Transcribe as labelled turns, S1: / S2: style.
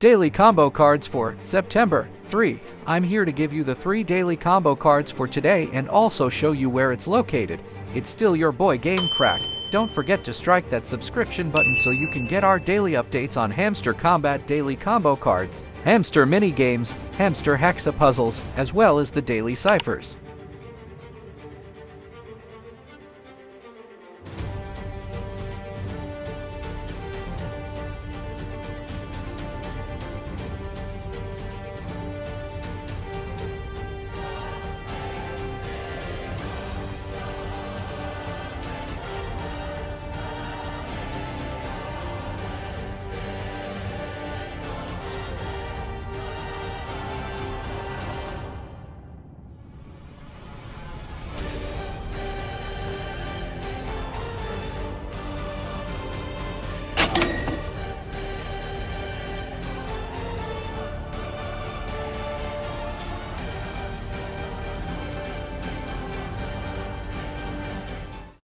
S1: Daily combo cards for September 3. I'm here to give you the 3 daily combo cards for today and also show you where it's located. It's still your boy Game Crack. Don't forget to strike that subscription button so you can get our daily updates on Hamster Kombat daily combo cards, hamster mini games, hamster hexa puzzles, as well as the daily ciphers.